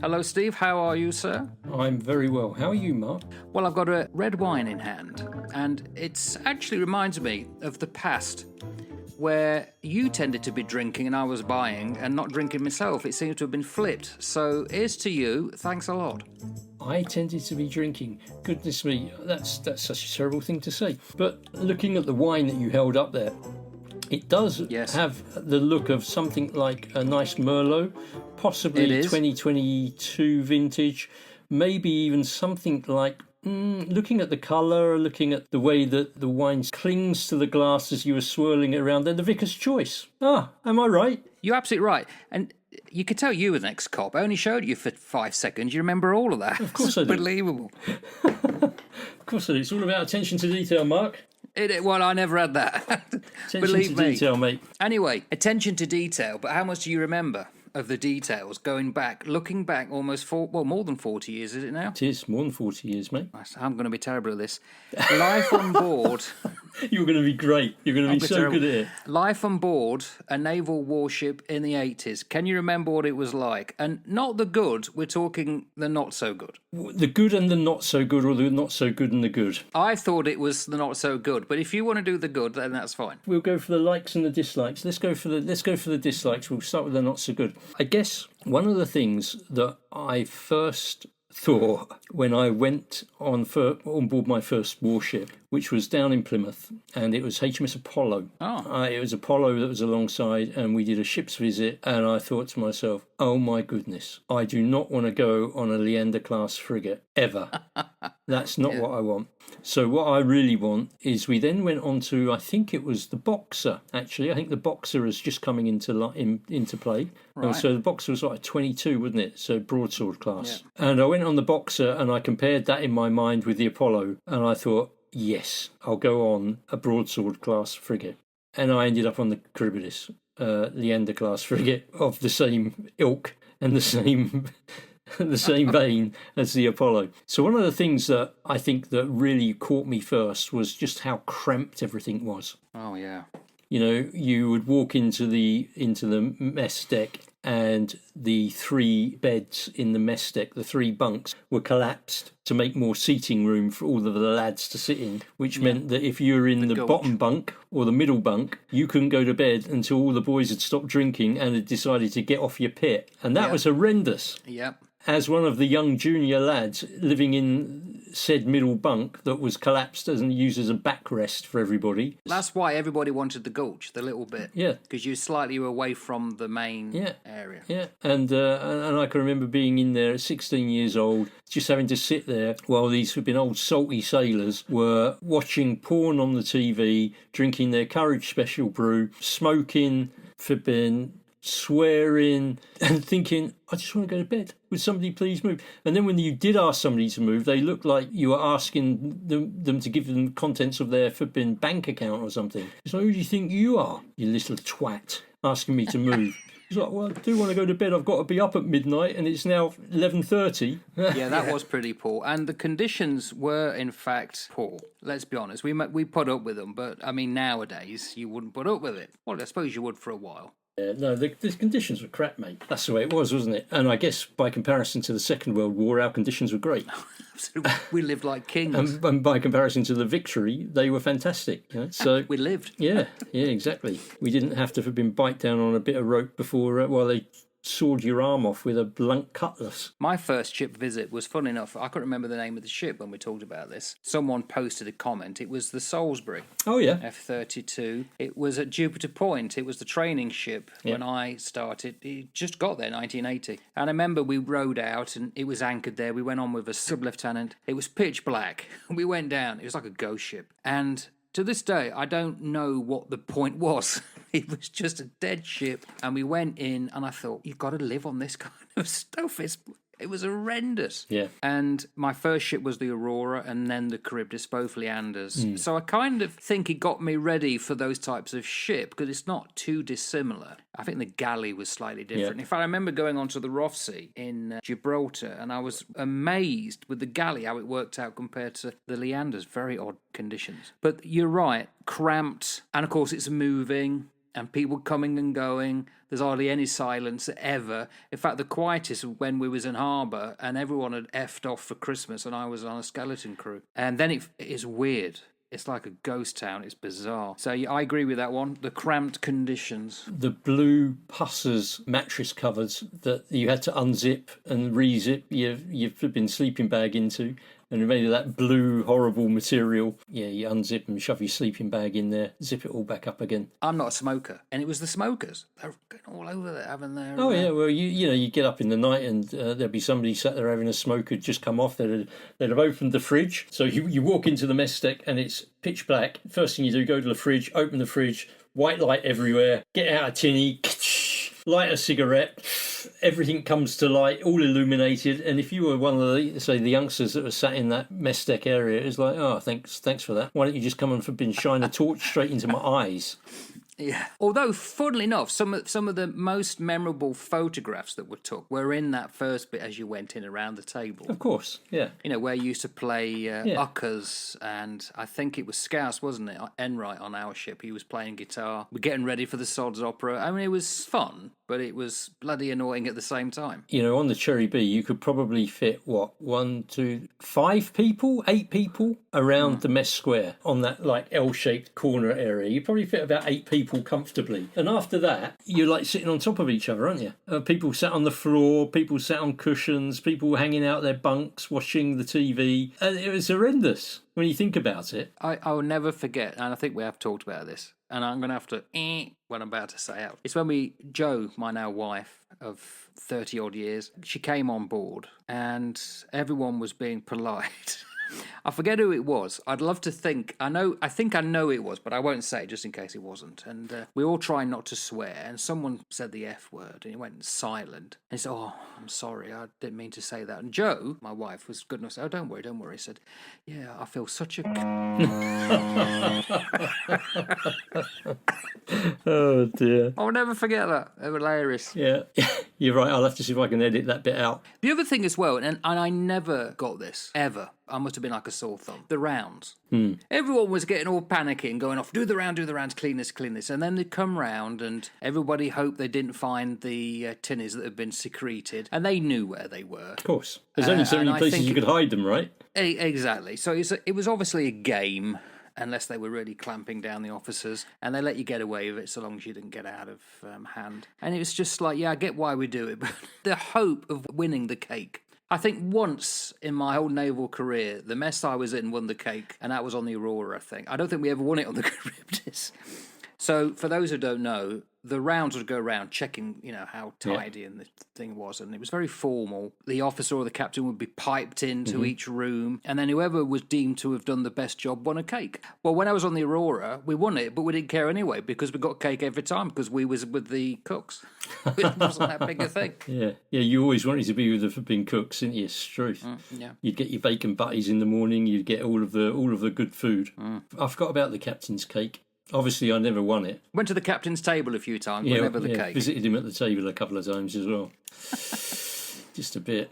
Hello, Steve. How are you, sir? I'm very well. How are you, Mark? Well, I've got a red wine in hand, and it actually reminds me of the past, where you tended to be drinking and I was buying and not drinking myself. It seems to have been flipped. So here's to you. Thanks a lot. I tended to be drinking. Goodness me, that's such a terrible thing to say. But looking at the wine that you held up there, it does have the look of something like a nice Merlot, possibly 2022 vintage, maybe even something like, looking at the colour, looking at the way that the wine clings to the glass as you were swirling it around, they're the Vicar's Choice. Ah, am I right? You're absolutely right. And you could tell you were an ex-cop. I only showed you for 5 seconds. You remember all of that. Of course I do. Unbelievable. Of course I do. It's all about attention to detail, Mark. Well, I never had that. Attention to detail, mate. Anyway, attention to detail, but how much do you remember of the details looking back almost more than 40 years, is it now? It is more than 40 years, mate. I'm going to be terrible at this. Life on board. You're going to be great. You're going to be so terrible. Good at it. Life on board a naval warship in the 80s. Can you remember what it was like? And not the good, we're talking the not so good. The good and the not so good, or the not so good and the good? I thought it was the not so good, but if you want to do the good, then that's fine. We'll go for the likes and the dislikes. Let's go for the dislikes. We'll start with the not so good. I guess one of the things that I first thought when I went on board my first warship, which was down in Plymouth, and it was HMS Apollo. It was Apollo that was alongside, and we did a ship's visit, and I thought to myself, oh my goodness, I do not want to go on a Leander-class frigate, ever. That's not what I want. So what I really want is we then went on to, I think it was the Boxer, actually. I think the Boxer is just coming into play. Right. And so the Boxer was like 22, wasn't it? So broadsword class. Yeah. And I went on the Boxer and I compared that in my mind with the Apollo. And I thought, yes, I'll go on a broadsword class frigate. And I ended up on the Charybdis, Leander class frigate of the same ilk and the same vein as the Apollo. So one of the things that I think that really caught me first was just how cramped everything was. Oh yeah. You know, you would walk into the mess deck, and the 3 beds in the mess deck, the 3 bunks, were collapsed to make more seating room for all of the lads to sit in, which meant that if you were in the bottom bunk or the middle bunk, you couldn't go to bed until all the boys had stopped drinking and had decided to get off your pit. And that was horrendous. Yep. As one of the young junior lads living in said middle bunk that was collapsed and used as a backrest for everybody. That's why everybody wanted the gulch, the little bit. Yeah. Because you're slightly away from the main area. Yeah, and I can remember being in there at 16 years old, just having to sit there while these had been old salty sailors were watching porn on the TV, drinking their Courage Special brew, smoking, fibbing, swearing, and thinking, I just want to go to bed. Would somebody please move? And then when you did ask somebody to move, they looked like you were asking them to give them contents of their flipping bank account or something. It's like, who do you think you are, you little twat, asking me to move? It's like, well, I do want to go to bed. I've got to be up at midnight, and it's now 11:30. Yeah, that was pretty poor. And the conditions were, in fact, poor. Let's be honest. We put up with them, but, I mean, nowadays, you wouldn't put up with it. Well, I suppose you would for a while. No, the conditions were crap, mate. That's the way it was, wasn't it? And I guess by comparison to the Second World War, our conditions were great. Absolutely. We lived like kings. And by comparison to the Victory, they were fantastic. You know? So we lived. Yeah, exactly. We didn't have to have been bite down on a bit of rope before while they sawed your arm off with a blunt cutlass. My first ship visit was fun enough. I couldn't remember the name of the ship when we talked about this. Someone posted a comment. It was the Salisbury. Oh, yeah. F-32. It was at Jupiter Point. It was the training ship when I started. It just got there, 1980. And I remember we rowed out and it was anchored there. We went on with a sub-lieutenant. It was pitch black. We went down. It was like a ghost ship. And to this day, I don't know what the point was. It was just a dead ship. And we went in and I thought, you've got to live on this kind of stuff. It was horrendous. Yeah. And my first ship was the Aurora and then the Charybdis, both Leanders. So I kind of think it got me ready for those types of ship because it's not too dissimilar. I think the galley was slightly different. In fact, I remember going onto the Ross Sea in Gibraltar and I was amazed with the galley how it worked out compared to the Leanders. Very odd conditions. But you're right, cramped. And of course it's moving and people coming and going. There's hardly any silence ever. In fact, the quietest was when we was in harbour and everyone had effed off for Christmas and I was on a skeleton crew. And then it is weird. It's like a ghost town. It's bizarre. So yeah, I agree with that one. The cramped conditions. The blue pussers mattress covers that you had to unzip and re-zip your flipping sleeping bag into, and made of that blue horrible material. Yeah, you unzip and shove your sleeping bag in there, zip it all back up again. I'm not a smoker, and it was the smokers. They're going all over there having their... Oh yeah, well you get up in the night and there'd be somebody sat there having a smoke who'd just come off. They'd have opened the fridge. So you walk into the mess deck and it's pitch black. First thing you do, go to the fridge, open the fridge, white light everywhere, get out a tinny, light a cigarette, everything comes to light, all illuminated. And if you were one of the youngsters that was sat in that mess deck area, it was like, oh, thanks for that. Why don't you just come and shine a torch straight into my eyes? Yeah. Although, funnily enough, some of the most memorable photographs that were took were in that first bit as you went in around the table. Of course, yeah. You know, where you used to play uckers, and I think it was Scouse, wasn't it? Enright on our ship. He was playing guitar. We're getting ready for the Sod's Opera. I mean, it was fun, but it was bloody annoying at the same time. You know, on the Cherry B, you could probably fit, 5 people, 8 people around the mess square on that, like, L-shaped corner area. You probably fit about 8 people comfortably. And after that, you're, like, sitting on top of each other, aren't you? People sat on the floor, people sat on cushions, people hanging out their bunks, watching the TV. And it was horrendous when you think about it. I will never forget, and I think we have talked about this, and I'm going to have to what I'm about to say out. It's when Jo, my now wife of 30-odd years, she came on board, and everyone was being polite. I forget who it was. I'd love to think. I think I know it was, but I won't say just in case it wasn't. And we all try not to swear. And someone said the F word, and he went silent. And he said, "Oh, I'm sorry. I didn't mean to say that." And Jo, my wife, was good enough to say, "Oh, don't worry, don't worry." He said, "Yeah, I feel such a..." Oh, dear. I'll never forget that. They were hilarious. Yeah, you're right. I'll have to see if I can edit that bit out. The other thing as well, and I never got this, ever. I must have been like a sore thumb. The rounds. Everyone was getting all panicky and going off, do the rounds, clean this. And then they'd come round and everybody hoped they didn't find the tinnies that had been secreted. And they knew where they were. Of course. There's only so many places you could hide them, right? Exactly. So it was obviously a game, unless they were really clamping down the officers. And they let you get away with it so long as you didn't get out of hand. And it was just like, yeah, I get why we do it. But the hope of winning the cake. I think once in my whole naval career, the mess I was in won the cake, and that was on the Aurora, I think. I don't think we ever won it on the Charybdis. So, for those who don't know, the rounds would go around checking, how tidy and the thing was, and it was very formal. The officer or the captain would be piped into each room, and then whoever was deemed to have done the best job won a cake. Well, when I was on the Aurora, we won it, but we didn't care anyway, because we got cake every time, because we was with the cooks. It wasn't that big a thing. Yeah, you always wanted to be with the flipping cooks, didn't you? It's truth. Yeah. You'd get your bacon butties in the morning, you'd get all of the good food. I forgot about the captain's cake. Obviously, I never won it. Went to the captain's table a few times, but never the cake. Visited him at the table a couple of times as well. Just a bit.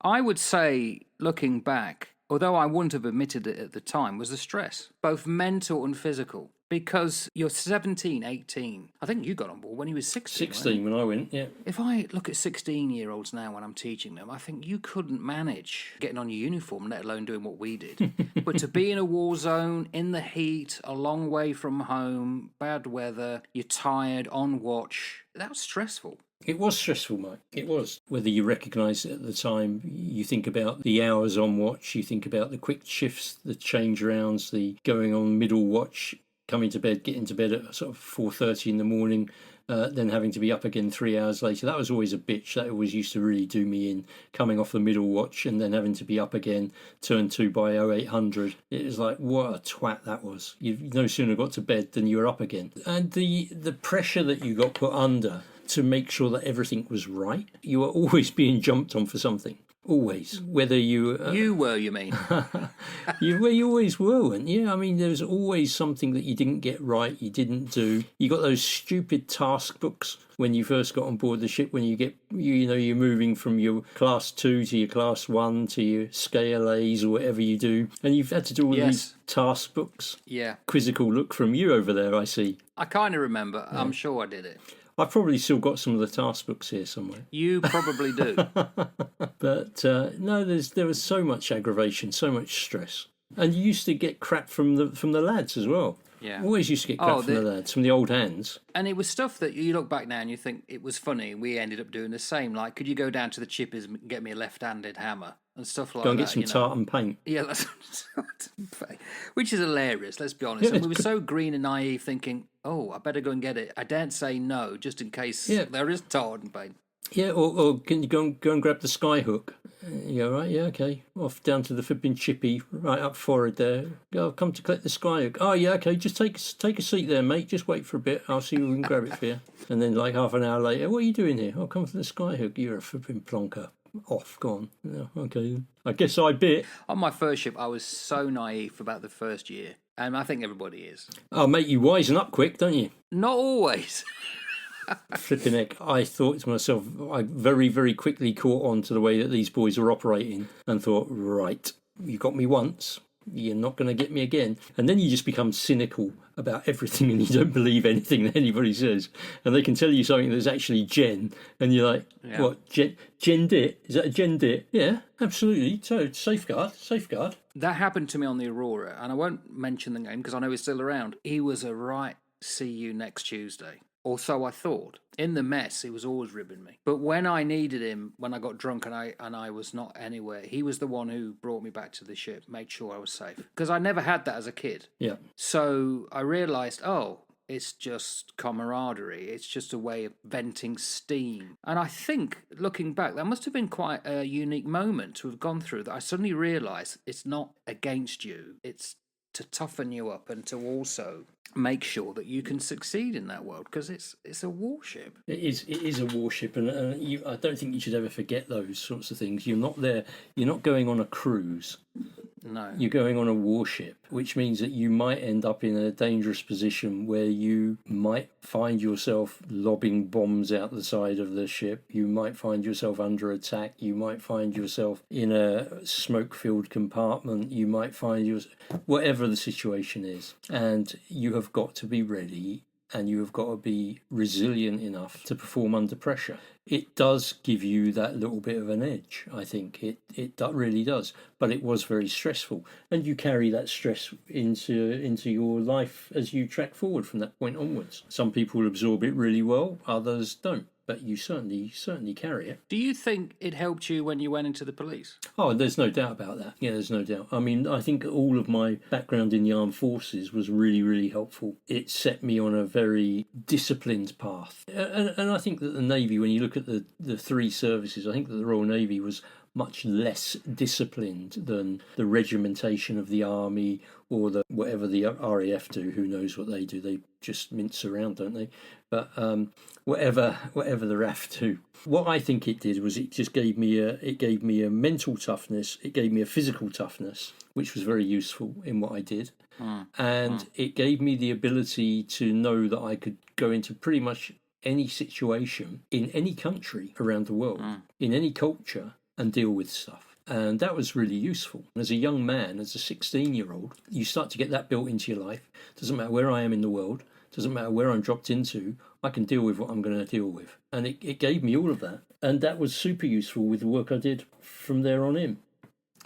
I would say, looking back, although I wouldn't have admitted it at the time, was the stress, both mental and physical. Because you're 17, 18. I think you got on board when you was 16. 16 when I went, yeah. If I look at 16-year-olds now when I'm teaching them, I think you couldn't manage getting on your uniform, let alone doing what we did. But to be in a war zone, in the heat, a long way from home, bad weather, you're tired, on watch, that was stressful. It was stressful, Mike. It was. Whether you recognise it at the time, you think about the hours on watch, you think about the quick shifts, the change rounds, the going on middle watch, coming to bed, getting to bed at sort of 4:30 in the morning, then having to be up again 3 hours later. That was always a bitch. That always used to really do me in, coming off the middle watch and then having to be up again, turned 2 by 0800. It was like, what a twat that was. You no sooner got to bed than you were up again. And the pressure that you got put under to make sure that everything was right, you were always being jumped on for something. Always, whether you... you were, you mean? you always were, weren't you? I mean, there was always something that you didn't get right, you didn't do. You got those stupid task books when you first got on board the ship, when you get, you're moving from your class 2 to your class 1 to your scale A's or whatever you do. And you've had to do all these task books. Yeah. Quizzical look from you over there, I see. I kind of remember. I'm sure I did it. I've probably still got some of the task books here somewhere. You probably do. But no, there was so much aggravation, so much stress, and you used to get crap from the lads as well. Yeah. Always used to get crap from the lads, from the old hands. And it was stuff that you look back now and you think it was funny. We ended up doing the same. Like, could you go down to the chippies and get me a left-handed hammer and stuff like that? Go and get some tartan paint. Yeah, that's which is hilarious. Let's be honest. And we were so green and naive, thinking, "Oh, I better go and get it." I daren't say no, just in case there is tartan paint. Yeah, or can you go and grab the skyhook? Yeah, right. Yeah, okay. Off down to the flipping chippy, right up forward there. I'll come to collect the skyhook. Oh, yeah, okay. Just take a seat there, mate. Just wait for a bit. I'll see if we can grab it for you. And then, like half an hour later, what are you doing here? I'll come for the skyhook. You're a flipping plonker. Off, gone. Yeah, okay. I guess I bit. On my first ship, I was so naive about the first year, and I think everybody is. Oh, mate, you wisen up quick, don't you? Not always. Flipping heck, I thought to myself, I very, very quickly caught on to the way that these boys were operating and thought, right, you got me once, you're not going to get me again. And then you just become cynical about everything and you don't believe anything that anybody says. And they can tell you something that's actually Gen, and you're like, what, Gen dit? Is that a Gen dit? Yeah, absolutely. So, safeguard. That happened to me on the Aurora, and I won't mention the name because I know he's still around. He was a right, see you next Tuesday. Or so I thought. In the mess, he was always ribbing me. But when I needed him, when I got drunk and I was not anywhere, he was the one who brought me back to the ship, made sure I was safe. Because I never had that as a kid. Yeah. So I realised, it's just camaraderie. It's just a way of venting steam. And I think, looking back, that must have been quite a unique moment to have gone through, that I suddenly realised it's not against you. It's to toughen you up and to also make sure that you can succeed in that world, because it's a warship. It is a warship, and I don't think you should ever forget those sorts of things. You're not going on a cruise. No. You're going on a warship, which means that you might end up in a dangerous position where you might find yourself lobbing bombs out the side of the ship. You might find yourself under attack. You might find yourself in a smoke-filled compartment. You might find yourself, whatever the situation is. And you have got to be ready, and you have got to be resilient enough to perform under pressure. It does give you that little bit of an edge, I think. It really does. But it was very stressful. And you carry that stress into your life as you track forward from that point onwards. Some people absorb it really well, others don't. But you certainly carry it. Do you think it helped you when you went into the police? Oh, there's no doubt about that. Yeah, there's no doubt. I mean, I think all of my background in the armed forces was really, really helpful. It set me on a very disciplined path. And I think that the Navy, when you look at the three services, I think that the Royal Navy was much less disciplined than the regimentation of the army or the whatever the RAF do. Who knows what they do? They just mince around, don't they? But whatever the RAF do, what I think it did was it just gave me a mental toughness. It gave me a physical toughness, which was very useful in what I did, and it gave me the ability to know that I could go into pretty much any situation in any country around the world, in any culture, and deal with stuff. And that was really useful. As a young man, as a 16-year-old, you start to get that built into your life. Doesn't matter where I am in the world, doesn't matter where I'm dropped into, I can deal with what I'm going to deal with. And it gave me all of that. And that was super useful with the work I did from there on in.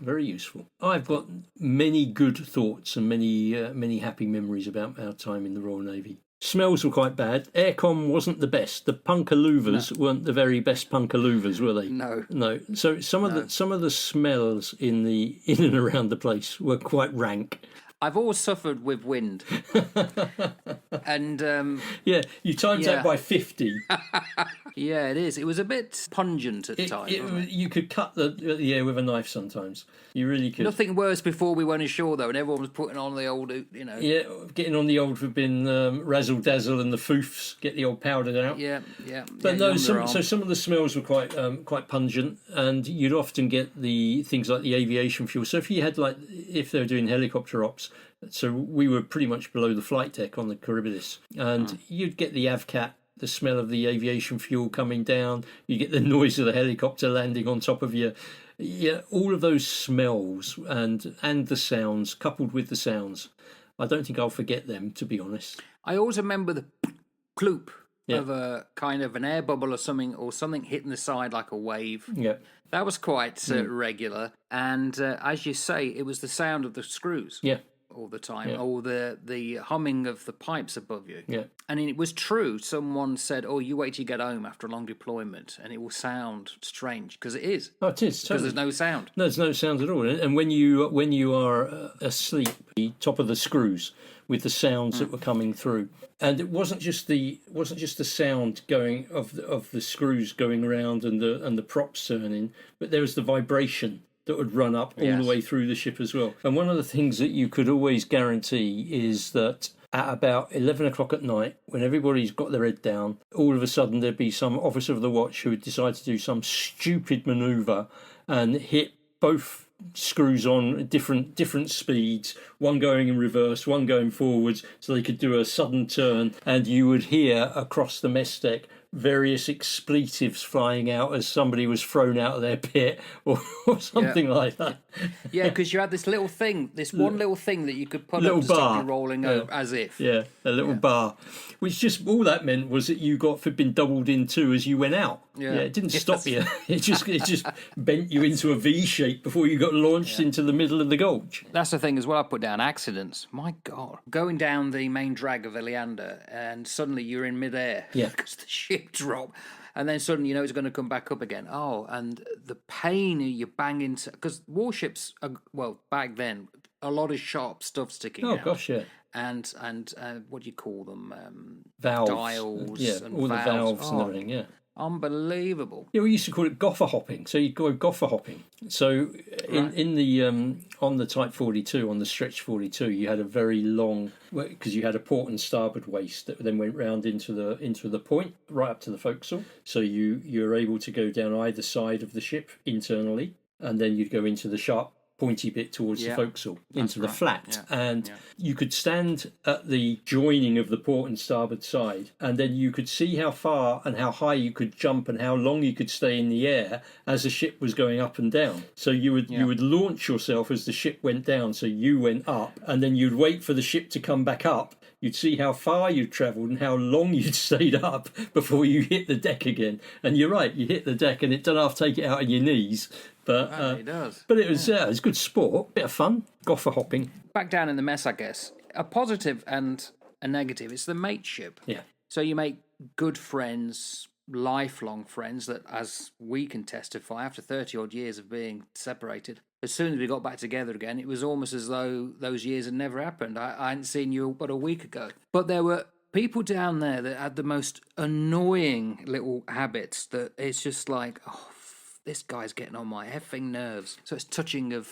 Very useful. I've got many good thoughts and many happy memories about our time in the Royal Navy. Smells were quite bad. Aircon wasn't the best. The punka weren't the very best punka were they? No. So some of the smells in and around the place were quite rank. I've always suffered with wind. And yeah, you times that by 50. Yeah, it is. It was a bit pungent at times. You could cut the air with a knife sometimes. You really could. Nothing worse before we went ashore, though, and everyone was putting on the old, Yeah, getting on the old flipping razzle dazzle and the foofs, get the old powder out. Yeah. But no, some of the smells were quite pungent, and you'd often get the things like the aviation fuel. So if you had if they were doing helicopter ops, so we were pretty much below the flight deck on the Charybdis, and you'd get the AVCAT, the smell of the aviation fuel coming down. You get the noise of the helicopter landing on top of you. Yeah, all of those smells and the sounds, coupled with the sounds, I don't think I'll forget them, to be honest. I always remember the kloop of a kind of an air bubble or something hitting the side like a wave. Yeah. That was quite regular. And as you say, it was the sound of the screws. Yeah. All the time, or the humming of the pipes above you. Yeah. And it was true. Someone said, "Oh, you wait till you get home after a long deployment, and it will sound strange," because it is. Oh, it is, because totally. there's no sound. No, there's no sound at all. And when you are asleep, the top of the screws with the sounds that were coming through, and it wasn't just the sound going of the screws going around and the props turning, but there was the vibration that would run up all the way through the ship as well. And one of the things that you could always guarantee is that at about 11 o'clock at night, when everybody's got their head down, all of a sudden there'd be some officer of the watch who would decide to do some stupid manoeuvre and hit both screws on at different speeds, one going in reverse, one going forwards, so they could do a sudden turn, and you would hear across the mess deck various expletives flying out as somebody was thrown out of their pit or something like that. Yeah, because you had this little thing, one little thing that you could put up to stop you rolling over, as if. Yeah, a little bar. Which just, all that meant was that you got been doubled in two as you went out. Yeah, it didn't stop you. It just bent you into a V shape before you got launched into the middle of the gulch. That's the thing as well. I put down accidents. My God, going down the main drag of Eleander, and suddenly you're in midair. Yeah, because the ship dropped. And then suddenly you know it's going to come back up again. Oh, and the pain you bang into... Because warships, back then, a lot of sharp stuff sticking out. Oh, gosh, yeah. And what do you call them? Valves. Dials. Yeah, and all valves. The valves and everything, yeah. Unbelievable. Yeah, we used to call it goffer hopping. So you'd go goffer hopping. So in the on the Type 42, on the Stretch 42, you had a very long, because you had a port and starboard waist that then went round into the point right up to the forecastle. So you're able to go down either side of the ship internally, and then you'd go into the sharp pointy bit towards the forecastle, into the flat. And you could stand at the joining of the port and starboard side, and then you could see how far and how high you could jump and how long you could stay in the air as the ship was going up and down. So you would launch yourself as the ship went down, so you went up, and then you'd wait for the ship to come back up. You'd see how far you'd travelled and how long you'd stayed up before you hit the deck again. And you're right, you hit the deck and it doesn't have to take it out on your knees. But it does. But it was good sport, bit of fun, goffer hopping. Back down in the mess, I guess. A positive and a negative. It's the mateship. Yeah. So you make good friends, lifelong friends that, as we can testify, after 30 odd years of being separated, as soon as we got back together again, it was almost as though those years had never happened. I hadn't seen you but a week ago. But there were people down there that had the most annoying little habits that it's just like, oh, this guy's getting on my effing nerves. So it's touching of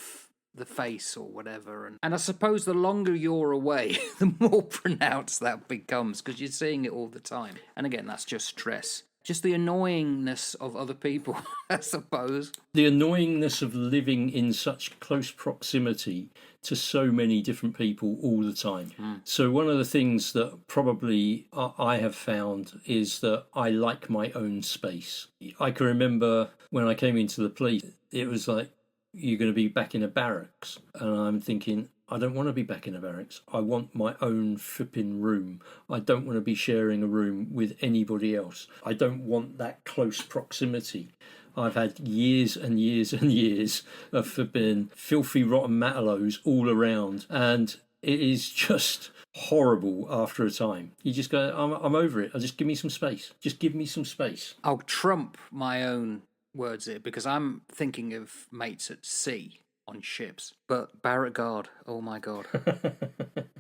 the face or whatever. And I suppose the longer you're away, the more pronounced that becomes because you're seeing it all the time. And again, that's just stress. Just the annoyingness of other people, I suppose. The annoyingness of living in such close proximity to so many different people all the time. So one of the things that probably I have found is that I like my own space. I can remember when I came into the police, it was like, you're going to be back in a barracks. And I'm thinking, I don't want to be back in a barracks. I want my own flipping room. I don't want to be sharing a room with anybody else. I don't want that close proximity. I've had years and years and years of flipping filthy rotten matelots all around, and it is just horrible after a time. You just go, I'm over it. Just give me some space. Just give me some space. I'll trump my own words here because I'm thinking of mates at sea on ships. But barrack guard, oh my God.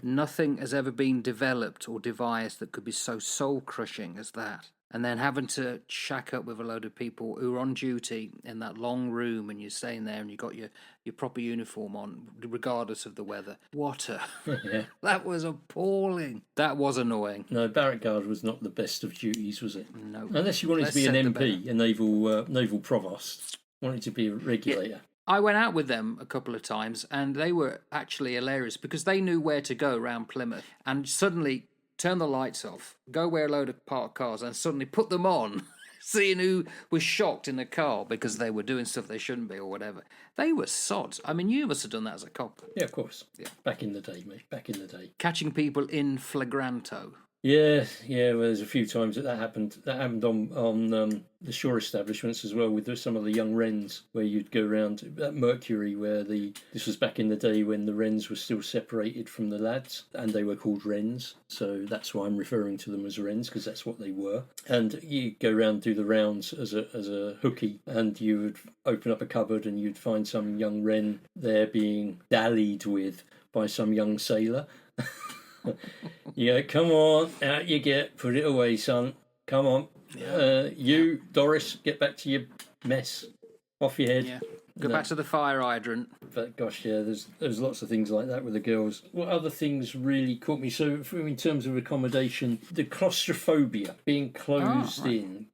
Nothing has ever been developed or devised that could be so soul-crushing as that. And then having to shack up with a load of people who are on duty in that long room and you're staying there and you've got your proper uniform on, regardless of the weather. Yeah. That was appalling. That was annoying. No, barrack guard was not the best of duties, was it? No. Unless you wanted to be an MP, a naval provost, wanted to be a regulator. Yeah. I went out with them a couple of times and they were actually hilarious because they knew where to go around Plymouth and suddenly turn the lights off, go where a load of parked cars and suddenly put them on, seeing who was shocked in the car because they were doing stuff they shouldn't be or whatever. They were sods. I mean, you must have done that as a cop. Yeah, of course. Yeah. Back in the day, mate. Back in the day. Catching people in flagranto. Well, there's a few times that happened. That happened on the shore establishments as well, with some of the young wrens, where you'd go around at Mercury, where this was back in the day when the wrens were still separated from the lads, and they were called wrens. So that's why I'm referring to them as wrens, because that's what they were. And you go around, do the rounds as a hooky, and you would open up a cupboard and you'd find some young wren there being dallied with by some young sailor. Yeah, come on, out you get, put it away, son. Come on. Yeah. You, Doris, get back to your mess. Off your head. Yeah. Go back to the fire hydrant. But gosh, yeah, there's lots of things like that with the girls. What other things really caught me? So, in terms of accommodation, the claustrophobia, being closed in,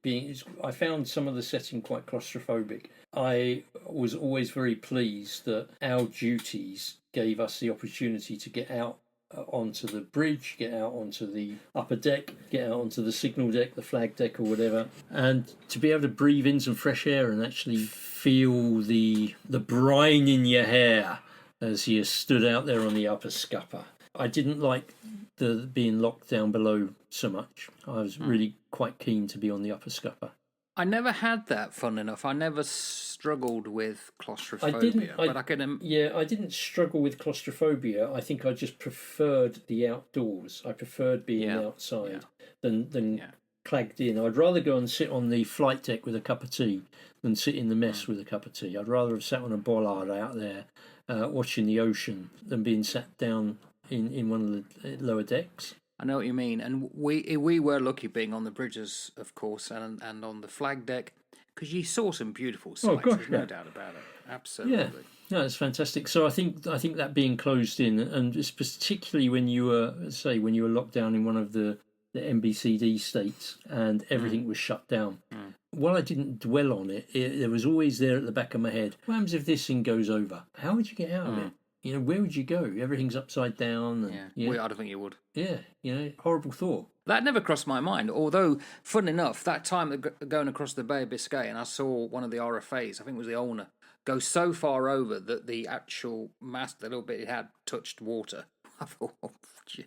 I found some of the setting quite claustrophobic. I was always very pleased that our duties gave us the opportunity to get out onto the bridge, get out onto the upper deck, get out onto the signal deck, the flag deck or whatever, and to be able to breathe in some fresh air and actually feel the brine in your hair as you stood out there on the upper scupper. I didn't like the being locked down below so much. I was really quite keen to be on the upper scupper. I never had that, fun enough. I never struggled with claustrophobia. I didn't struggle with claustrophobia. I think I just preferred the outdoors. I preferred being outside than clagged in. I'd rather go and sit on the flight deck with a cup of tea than sit in the mess with a cup of tea. I'd rather have sat on a bollard out there watching the ocean than being sat down in one of the lower decks. I know what you mean, and we were lucky being on the bridges, of course, and on the flag deck, because you saw some beautiful sights. There's no doubt about it. Absolutely. Yeah, no, it's fantastic. So I think that being closed in, and it's particularly when you were locked down in one of the MBCD states and everything was shut down. While I didn't dwell on it, there was always there at the back of my head, what happens if this thing goes over? How would you get out of it? You know, where would you go? Everything's upside down. And, I don't think you would. Yeah, horrible thought. That never crossed my mind, although, fun enough, that time going across the Bay of Biscay, and I saw one of the RFAs, I think it was the owner, go so far over that the actual mast, the little bit it had, touched water. I thought, oh, geez.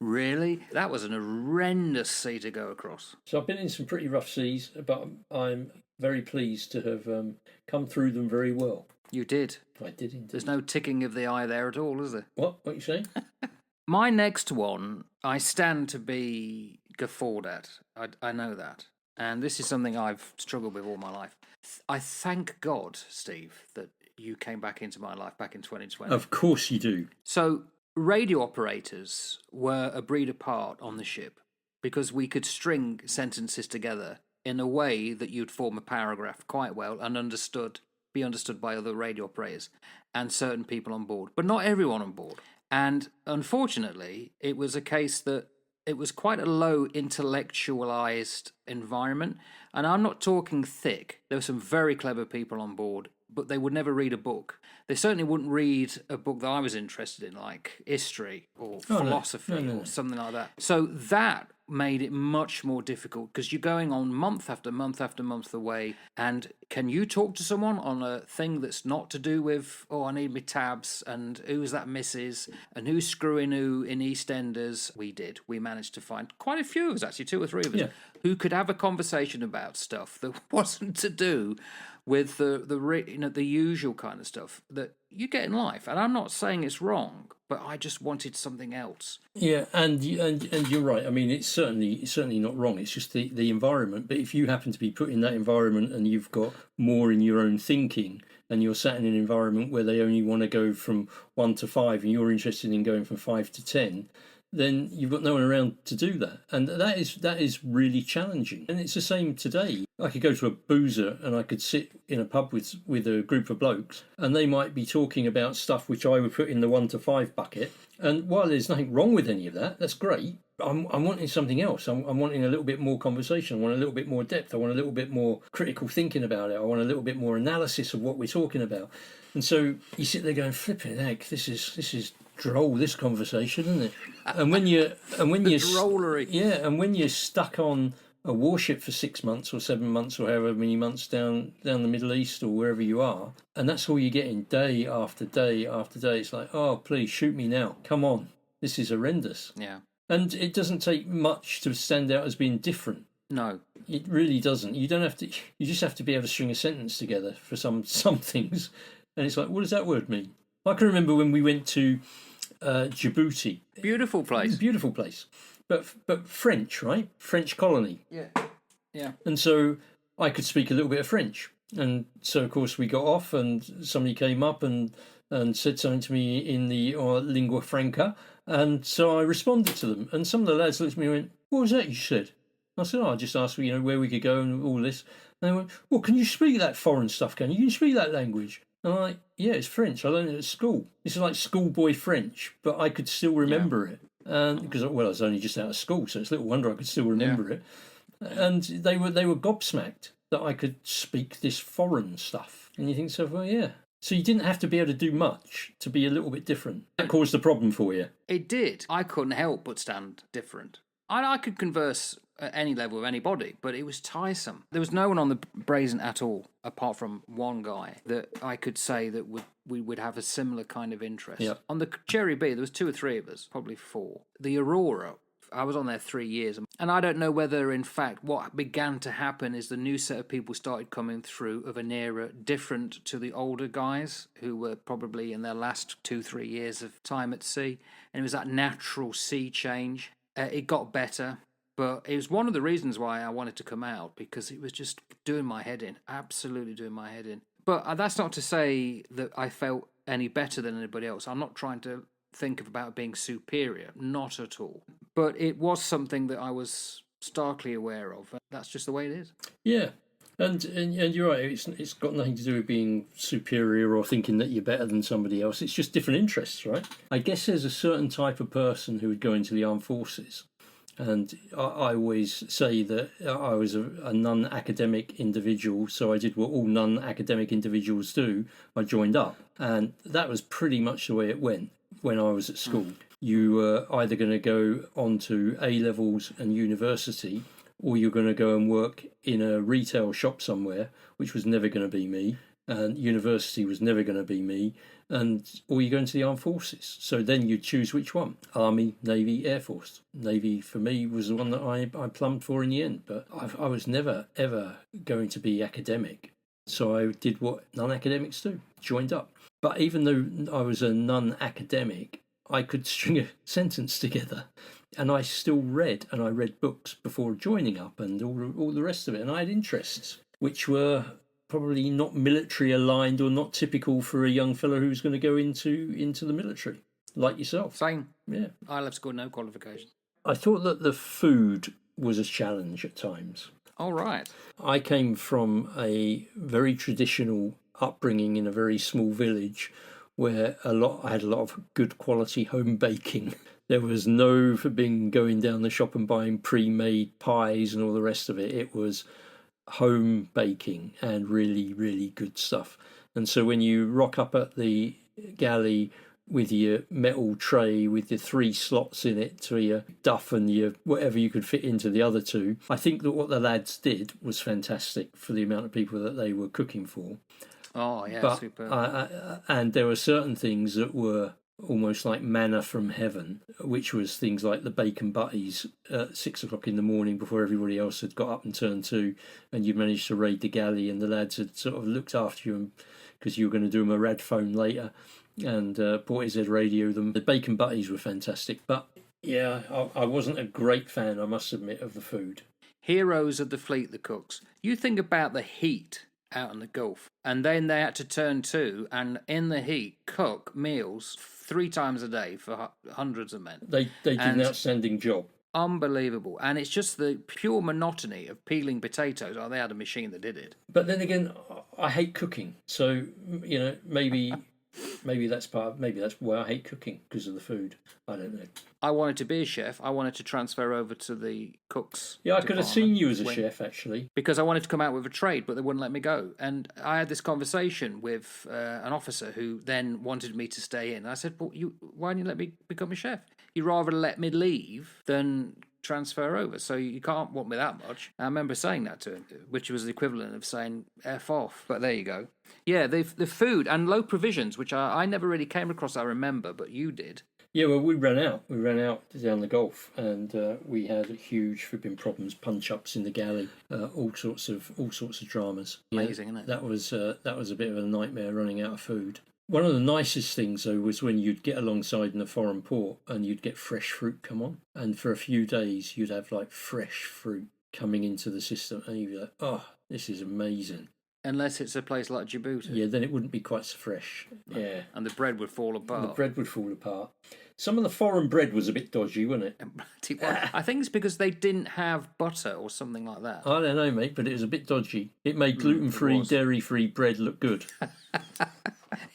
Really? That was an horrendous sea to go across. So I've been in some pretty rough seas, but I'm very pleased to have come through them very well. You did. I did indeed. There's no ticking of the eye there at all, is there? What are you saying? My next one, I stand to be guffawed at. I know that. And this is something I've struggled with all my life. I thank God, Steve, that you came back into my life back in 2020. Of course you do. So, radio operators were a breed apart on the ship because we could string sentences together in a way that you'd form a paragraph quite well and be understood by other radio operators and certain people on board, but not everyone on board. And unfortunately, it was a case that it was quite a low intellectualized environment. And I'm not talking thick. There were some very clever people on board, but they would never read a book. They certainly wouldn't read a book that I was interested in, like history or philosophy or something like that. So that made it much more difficult because you're going on month after month after month away, and can you talk to someone on a thing that's not to do with, I need my tabs, and who's that Mrs., and who's screwing who in EastEnders? We managed to find quite a few of us, actually 2 or 3 of us, who could have a conversation about stuff that wasn't to do with the usual kind of stuff that you get in life. And I'm not saying it's wrong, but I just wanted something else. Yeah, and you're right. I mean, it's certainly not wrong. It's just the environment. But if you happen to be put in that environment and you've got more in your own thinking, and you're sat in an environment where they only want to go from 1 to 5, and you're interested in going from 5 to 10, then you've got no one around to do that. And that is really challenging. And it's the same today. I could go to a boozer and I could sit in a pub with a group of blokes, and they might be talking about stuff which I would put in the 1 to 5 bucket. And while there's nothing wrong with any of that, that's great. I'm wanting something else. I'm wanting a little bit more conversation. I want a little bit more depth. I want a little bit more critical thinking about it. I want a little bit more analysis of what we're talking about. And so you sit there going, flipping heck, this is droll, this conversation, isn't it? And when you're drollery. Yeah, and when you're stuck on a warship for 6 months or 7 months or however many months down the Middle East or wherever you are, and that's all you're getting day after day after day, it's like, oh, please shoot me now. Come on. This is horrendous. Yeah. And it doesn't take much to stand out as being different. No. It really doesn't. You don't have to. You just have to be able to string a sentence together for some things, and it's like, what does that word mean? I can remember when we went to Djibouti. Beautiful place. Beautiful place, but French, right? French colony. Yeah. Yeah. And so I could speak a little bit of French, and so of course we got off, and somebody came up and said something to me in the lingua franca, and so I responded to them, and some of the lads looked at me and went, "What was that you said?" I said, I just asked, where we could go and all this. And they went, well, can you speak that foreign stuff, can you? Can you speak that language? And I'm like, yeah, it's French. I learned it at school. This is like schoolboy French, but I could still remember it. And because, I was only just out of school, so it's little wonder I could still remember it. And they were gobsmacked that I could speak this foreign stuff. And you think, so, well, yeah. So you didn't have to be able to do much to be a little bit different. That caused a problem for you. It did. I couldn't help but stand different. I could converse at any level with anybody, but it was tiresome. There was no one on the Brazen at all, apart from one guy, that I could say that we would have a similar kind of interest. Yep. On the Cherry B, there was 2 or 3 of us, probably 4. The Aurora, I was on there 3 years, and I don't know whether, in fact, what began to happen is the new set of people started coming through of an era different to the older guys who were probably in their last 2-3 years of time at sea, and it was that natural sea change. It got better, but it was one of the reasons why I wanted to come out, because it was just doing my head in, absolutely doing my head in. But that's not to say that I felt any better than anybody else. I'm not trying to think about being superior, not at all. But it was something that I was starkly aware of. That's just the way it is. Yeah. And you're right, it's got nothing to do with being superior or thinking that you're better than somebody else. It's just different interests, right? I guess there's a certain type of person who would go into the armed forces. And I always say that I was a non-academic individual, so I did what all non-academic individuals do. I joined up. And that was pretty much the way it went when I was at school. You were either going to go on to A-levels and university, or you're going to go and work in a retail shop somewhere, which was never going to be me, and university was never going to be me, or you go into the armed forces. So then you choose which one: Army, Navy, Air Force. Navy for me was the one that I plumbed for in the end, but I was never ever going to be academic, so I did what non-academics do: joined up. But even though I was a non-academic, I could string a sentence together. And I still read, and I read books before joining up and all the rest of it. And I had interests which were probably not military aligned or not typical for a young fellow who's going to go into the military, like yourself. Same. Yeah. I left school, no qualifications. I thought that the food was a challenge at times. All right. I came from a very traditional upbringing in a very small village where I had a lot of good quality home baking. There was no for being going down the shop and buying pre-made pies and all the rest of it. It was home baking and really, really good stuff. And so when you rock up at the galley with your metal tray with your 3 slots in it to your duff and your whatever you could fit into the other 2, I think that what the lads did was fantastic for the amount of people that they were cooking for. Oh, yeah, but, super. And there were certain things that were almost like manna from heaven, which was things like the bacon butties at 6 o'clock in the morning before everybody else had got up and turned to, and you managed to raid the galley, and the lads had sort of looked after you because you were going to do them a rad phone later, and Portishead radio them. The bacon butties were fantastic, but yeah, I wasn't a great fan, I must admit, of the food. Heroes of the fleet, the cooks. You think about the heat out in the Gulf, and then they had to turn to and in the heat cook meals 3 times a day for hundreds of men. They did an outstanding job. Unbelievable. And it's just the pure monotony of peeling potatoes. Oh, they had a machine that did it. But then again, I hate cooking, so maybe that's why I hate cooking, because of the food. I don't know. I wanted to be a chef. I wanted to transfer over to the cooks. Yeah, I could have seen you as a chef, actually. Because I wanted to come out with a trade, but they wouldn't let me go. And I had this conversation with an officer who then wanted me to stay in. I said, well, why don't you let me become a chef? You'd rather let me leave than transfer over, so you can't want me that much. I remember saying that to him, which was the equivalent of saying F off, but there you go. Yeah, the food and low provisions, which I never really came across, I remember, but you did. Yeah, well, we ran out. We ran out down the Gulf, and we had huge flipping problems, punch-ups in the galley, all sorts of dramas. Yeah, Amazing, isn't it? That was a bit of a nightmare running out of food. One of the nicest things though was when you'd get alongside in a foreign port and you'd get fresh fruit come on, and for a few days you'd have like fresh fruit coming into the system, and you'd be like, "Oh, this is amazing." Unless it's a place like Djibouti. Yeah, then it wouldn't be quite so fresh. Yeah. And the bread would fall apart. The bread would fall apart. Some of the foreign bread was a bit dodgy, wasn't it? I think it's because they didn't have butter or something like that. I don't know, mate, but it was a bit dodgy. It made gluten-free, dairy-free bread look good.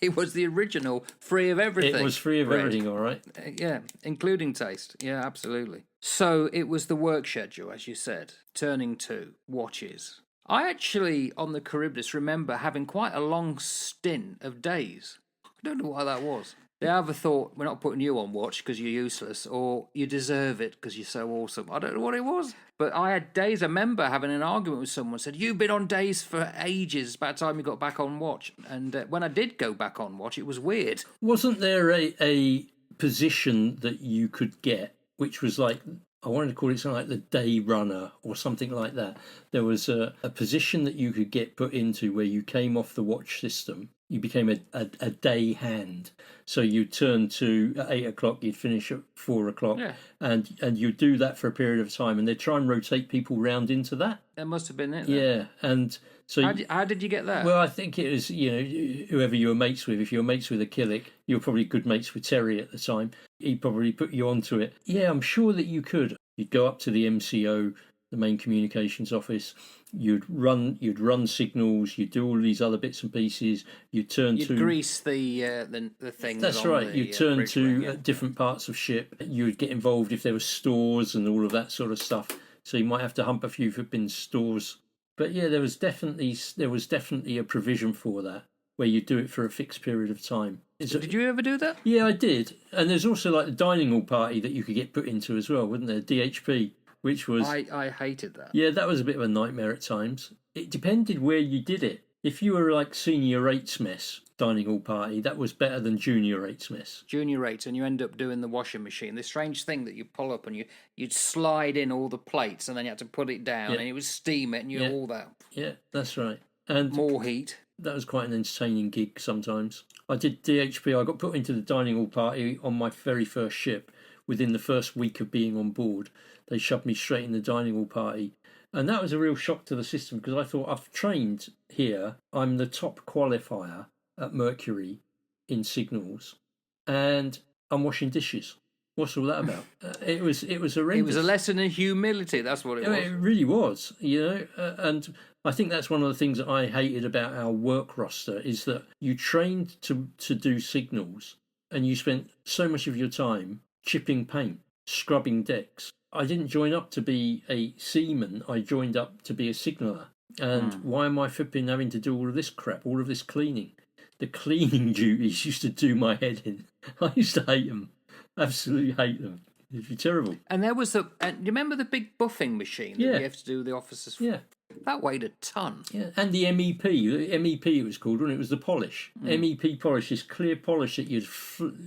It was the original free of everything. It was free of everything, all right. Yeah, including taste. Yeah, absolutely. So it was the work schedule, as you said, turning to watches. I actually, on the Charybdis, remember having quite a long stint of days. I don't know why that was. They either thought, we're not putting you on watch because you're useless, or you deserve it because you're so awesome. I don't know what it was. But I had days, I remember having an argument with someone, said, you've been on days for ages, it's about time you got back on watch. And when I did go back on watch, it was weird. Wasn't there a position that you could get, which was like, I wanted to call it something like the day runner or something like that. There was a position that you could get put into where you came off the watch system. You became a day hand. So you'd turn to at 8 o'clock, you'd finish at 4 o'clock, and you'd do that for a period of time, and they'd try and rotate people round into that. That must have been it. Yeah, and so how did you get that? Well, I think it was, whoever you were mates with. If you were mates with a Killick, you were probably good mates with Terry at the time. He probably put you onto it. Yeah, I'm sure that you could. You'd go up to the MCO, the main communications office. You'd run signals. You'd do all these other bits and pieces. You'd grease the things. That's right. You'd turn to different parts of ship. You'd get involved if there were stores and all of that sort of stuff. So you might have to hump a few flipping stores. But yeah, there was definitely a provision for that, where you do it for a fixed period of time. Did you ever do that? Yeah, I did. And there's also like the dining hall party that you could get put into as well, wasn't there? DHP, which was... I hated that. Yeah, that was a bit of a nightmare at times. It depended where you did it. If you were like senior rates mess dining hall party, that was better than junior rates mess. Junior rates, and you end up doing the washing machine. This strange thing that you pull up and you'd slide in all the plates and then you had to put it down and it would steam it and all that. Yeah, that's right. And more heat. That was quite an entertaining gig sometimes. I did DHP. I got put into the dining hall party on my very first ship. Within the first week of being on board, they shoved me straight in the dining hall party. And that was a real shock to the system because I thought, I've trained here. I'm the top qualifier at Mercury in signals, and I'm washing dishes. What's all that about? It was horrendous. It was a lesson in humility. That's what it was. It really was, and I think that's one of the things that I hated about our work roster is that you trained to do signals, and you spent so much of your time chipping paint, scrubbing decks. I didn't join up to be a seaman. I joined up to be a signaller. And why am I flipping having to do all of this crap, all of this cleaning? The cleaning duties used to do my head in. I used to hate them. Absolutely hate them. It'd be terrible. And there was do you remember the big buffing machine that you have to do the officers? Yeah. That weighed a ton. Yeah, and the MEP. MEP it was called, wasn't it? It was the polish. MEP polish, this clear polish that you'd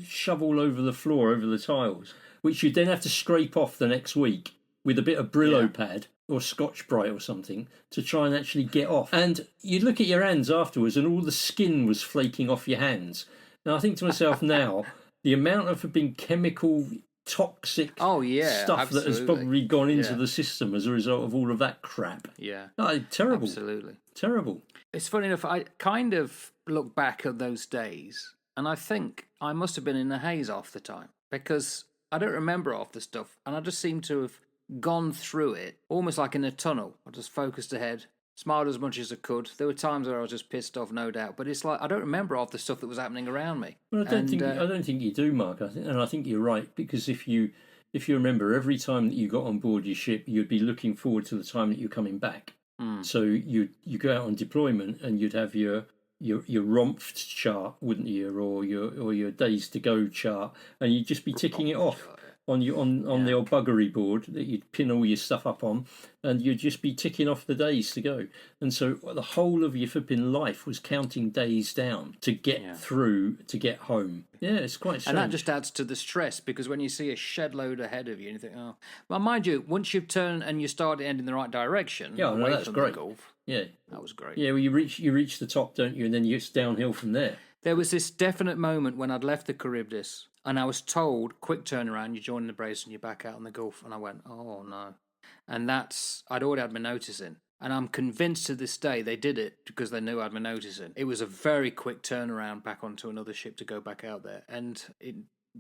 shove all over the floor, over the tiles, which you'd then have to scrape off the next week with a bit of Brillo pad or Scotch Brite or something to try and actually get off. And you'd look at your hands afterwards and all the skin was flaking off your hands. Now I think to myself now, the amount of being chemical, toxic stuff that has probably gone into the system as a result of all of that crap. Yeah. Terrible. Absolutely. Terrible. It's funny enough, I kind of look back at those days and I think I must have been in a haze half the time because I don't remember half the stuff and I just seem to have gone through it almost like in a tunnel. I just focused ahead, smiled as much as I could. There were times where I was just pissed off, no doubt, but it's like I don't remember half the stuff that was happening around me. Well, I don't think you do, Mark. I think you're right because if you remember, every time that you got on board your ship, you'd be looking forward to the time that you're coming back. So you go out on deployment and you'd have your ROMPhed chart, wouldn't you, or your days to go chart, and you'd just be ticking it off. on the old buggery board that you'd pin all your stuff up on, and you'd just be ticking off the days to go. And so the whole of your flipping life was counting days down to get through, to get home. Yeah, it's quite strange. And that just adds to the stress, because when you see a shed load ahead of you, and you think, oh, well, mind you, once you've turned and you start to end in the right direction, away that's from great. the Gulf, Yeah, that was great. Yeah, well, you reach the top, don't you? And then it's downhill from there. There was this definite moment when I'd left the Charybdis and I was told, quick turnaround, you join the brace and you're back out in the Gulf. And I went, oh no. And I'd already had my notice in. And I'm convinced to this day they did it because they knew I had my notice in. It was a very quick turnaround back onto another ship to go back out there. And it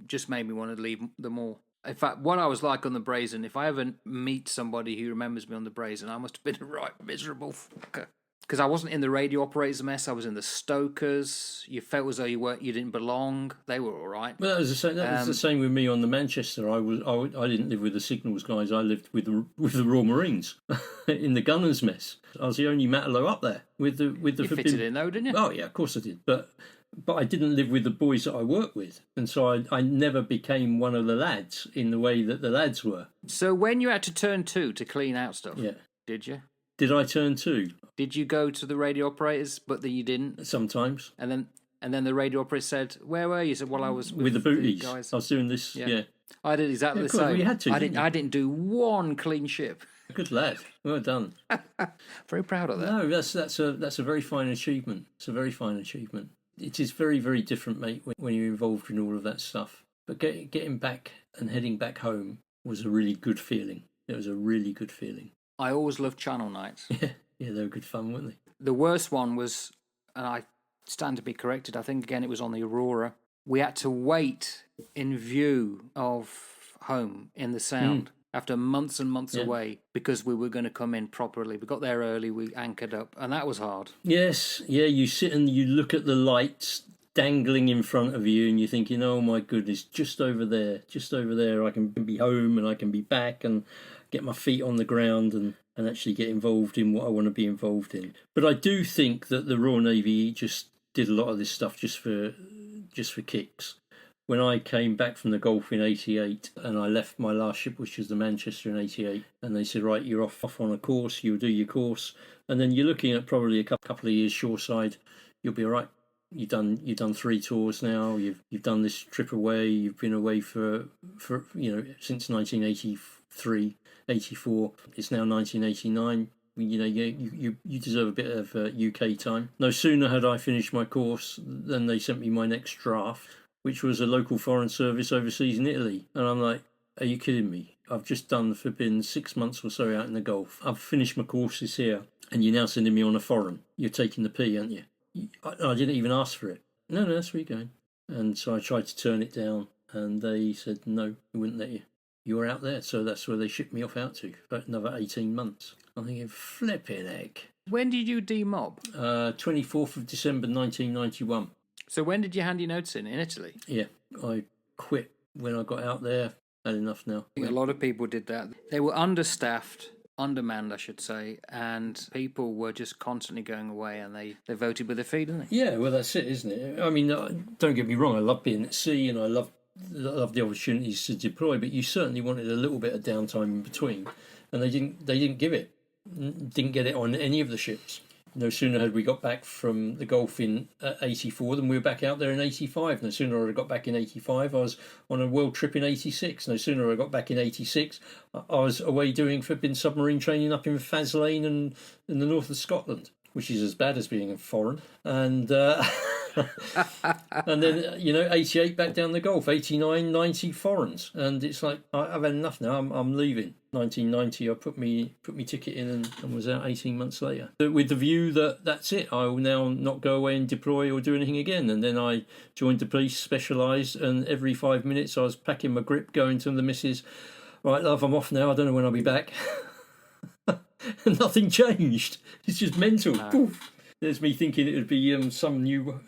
just made me want to leave them all. In fact, what I was like on the Brazen, if I ever meet somebody who remembers me on the Brazen, I must have been a right miserable fucker. Because I wasn't in the radio operators mess, I was in the stokers. You felt as though you didn't belong. They were all right. Well, that was the same with me on the Manchester. I didn't live with the signals guys. I lived with the Royal Marines in the gunners mess. I was the only Matalo up there with the. You fitted in though, didn't you? Oh yeah, of course I did. But I didn't live with the boys that I worked with, and so I never became one of the lads in the way that the lads were. So when you had to turn to clean out stuff, did you? Did I turn to? Did you go to the radio operators, but then you didn't? Sometimes. And then the radio operator said, "Where were you?" You said, "Well, I was with the booties. The guys." I was doing this. Yeah. I did exactly the same. Well, you had to. I didn't do one clean ship. Good lad. Well done. Very proud of that. No, that's a very fine achievement. It's a very fine achievement. It is very, very different, mate, when you're involved in all of that stuff. But getting back and heading back home was a really good feeling. It was a really good feeling. I always loved channel nights. Yeah, they were good fun, weren't they? The worst one was, and I stand to be corrected, I think again it was on the Aurora. We had to wait in view of home in the Sound after months and months away because we were going to come in properly. We got there early, we anchored up, and that was hard. Yes, yeah, you sit and you look at the lights dangling in front of you and you're thinking, oh my goodness, just over there, I can be home and I can be back and get my feet on the ground and actually get involved in what I want to be involved in. But I do think that the Royal Navy just did a lot of this stuff just for kicks. When I came back from the Gulf in '88 and I left my last ship, which was the Manchester in '88, and they said, right, you're off on a course, you'll do your course, and then you're looking at probably a couple of years shoreside, you'll be all right. You've done 3 tours now. You've done this trip away. You've been away for since 1983, 84. It's now 1989. You deserve a bit of UK time. No sooner had I finished my course than they sent me my next draft, which was a local foreign service overseas in Italy. And I'm like, are you kidding me? I've just done flipping 6 months or so out in the Gulf. I've finished my courses here, and you're now sending me on a foreign. You're taking the P, aren't you? I didn't even ask for it. No, that's where you're going. And so I tried to turn it down, and they said, no, we wouldn't let you. You were out there. So that's where they shipped me off out to for another 18 months. I'm thinking, flipping heck. When did you demob? 24th of December 1991. So when did you hand your notes in Italy? Yeah, I quit when I got out there. Had enough now. I think a lot of people did that. They were understaffed, undermanned, I should say, and people were just constantly going away, and they voted with their feet, didn't they? Yeah, well, that's it, isn't it? I mean, don't get me wrong, I love being at sea, and I love the opportunities to deploy, but you certainly wanted a little bit of downtime in between, and they didn't give it. Didn't get it on any of the ships. No sooner had we got back from the Gulf in 84 than we were back out there in 85. No sooner I got back in 85, I was on a world trip in 86. No sooner I got back in 86, I was away doing flipping submarine training up in Faslane and in the north of Scotland, which is as bad as being a foreign. And and then 88 back down the Gulf, 89, 90 foreigns, and it's like I've had enough now. I'm leaving. 1990, I put me ticket in and was out 18 months later, with the view that that's it. I will now not go away and deploy or do anything again. And then I joined the police, specialised, and every 5 minutes I was packing my grip, going to the missus, right, love, I'm off now. I don't know when I'll be back. And nothing changed. It's just mental. Poof. There's me thinking it would be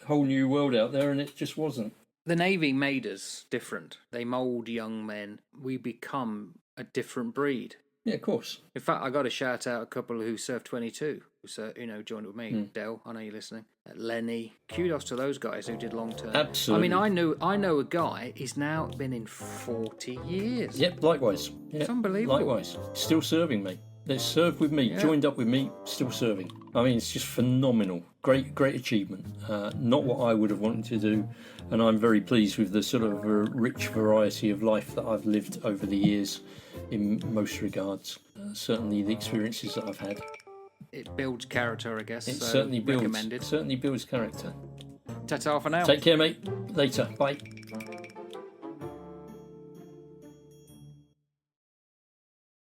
whole new world out there, and it just wasn't. The Navy made us different. They mould young men. We become a different breed. Yeah, of course. In fact, I got to shout out a couple who served 22. So, joined with me, Del, I know you're listening. Lenny, kudos to those guys who did long term. Absolutely. I mean, I know a guy. He's now been in 40 years. Yep, likewise. Yep, It's unbelievable. Likewise, still serving, mate. They served with me, joined up with me, still serving. I mean, it's just phenomenal. Great achievement. Not what I would have wanted to do, and I'm very pleased with the sort of rich variety of life that I've lived over the years in most regards. Certainly the experiences that I've had. It builds character, I guess. It so certainly recommended. builds character. Ta-ta for now. Take care, mate. Later. Bye.